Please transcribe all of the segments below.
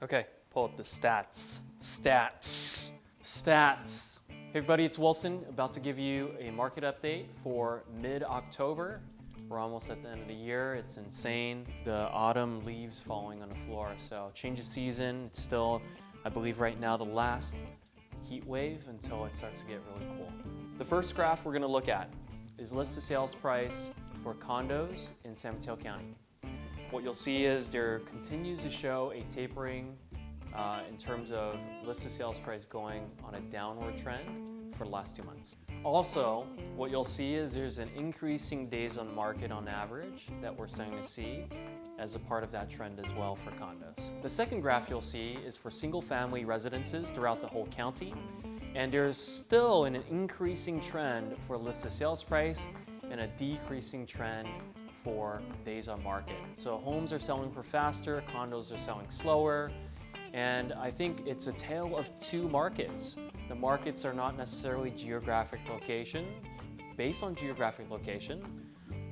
Okay, pull up the stats. Stats. Hey everybody, it's Wilson, about to give you a market update for mid-October. We're almost at the end of the year. It's insane. The autumn leaves falling on the floor. So change of season. It's still, I believe right now, the last heat wave until it starts to get really cool. The first graph we're gonna look at is listed sales price for condos in San Mateo County. What you'll see is there continues to show a tapering in terms of listed sales price going on a downward trend for the last 2 months. Also, what you'll see is there's an increasing days on market on average that we're starting to see as a part of that trend as well for condos. The second graph you'll see is for single family residences throughout the whole county. And there's still an increasing trend for listed sales price and a decreasing trend for days on market. So homes are selling for faster, condos are selling slower, and I think it's a tale of two markets. The markets are not necessarily geographic location. Based on geographic location,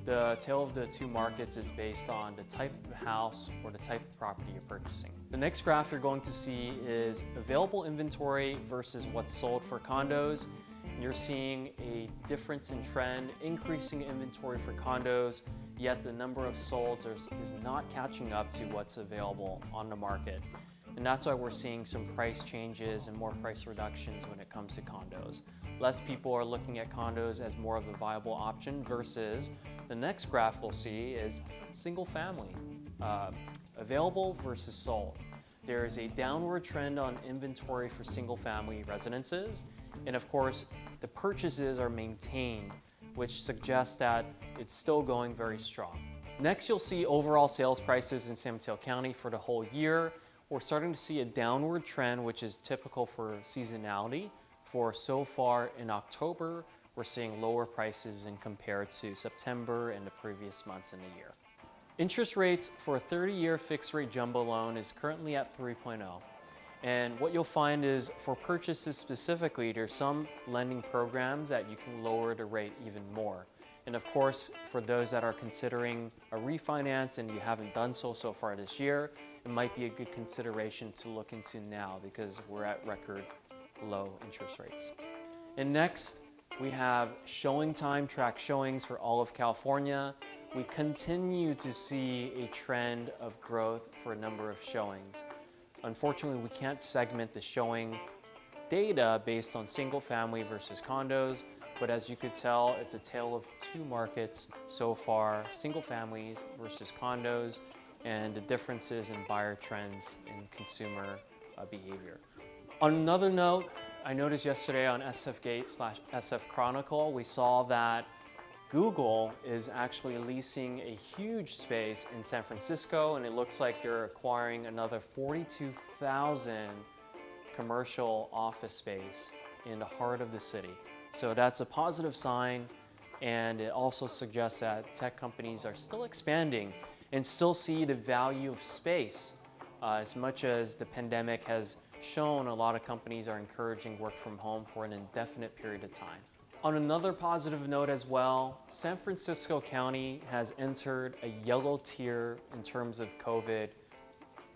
the tale of the two markets is based on the type of house or the type of property you're purchasing. The next graph you're going to see is available inventory versus what's sold for condos. You're seeing a difference in trend, increasing inventory for condos, yet the number of solds is not catching up to what's available on the market. And that's why we're seeing some price changes and more price reductions when it comes to condos. Less people are looking at condos as more of a viable option versus the next graph we'll see is single family, available versus sold. There is a downward trend on inventory for single family residences. And of course, the purchases are maintained, which suggests that it's still going very strong. Next, you'll see overall sales prices in San Mateo County for the whole year. We're starting to see a downward trend, which is typical for seasonality. For so far in October, we're seeing lower prices in compared to September and the previous months in the year. Interest rates for a 30-year fixed rate jumbo loan is currently at 3.0. And what you'll find is for purchases specifically, there's some lending programs that you can lower the rate even more. And of course, for those that are considering a refinance and you haven't done so far this year, it might be a good consideration to look into now because we're at record low interest rates. And next, we have showing time track showings for all of California. We continue to see a trend of growth for a number of showings. Unfortunately, we can't segment the showing data based on single family versus condos, but as you could tell, it's a tale of two markets so far, single families versus condos, and the differences in buyer trends and consumer behavior. On another note, I noticed yesterday on SFGate/SF Chronicle, we saw that Google is actually leasing a huge space in San Francisco, and it looks like they're acquiring another 42,000 commercial office space in the heart of the city. So that's a positive sign, and it also suggests that tech companies are still expanding and still see the value of space. As much as the pandemic has shown, a lot of companies are encouraging work from home for an indefinite period of time. On another positive note as well, San Francisco County has entered a yellow tier in terms of COVID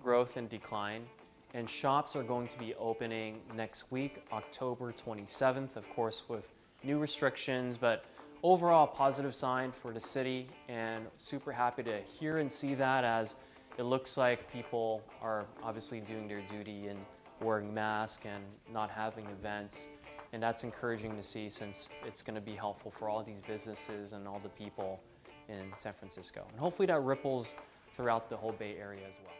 growth and decline, and shops are going to be opening next week, October 27th, of course with new restrictions, but overall positive sign for the city, and super happy to hear and see that as it looks like people are obviously doing their duty and wearing masks and not having events. And that's encouraging to see since it's going to be helpful for all these businesses and all the people in San Francisco. And hopefully that ripples throughout the whole Bay Area as well.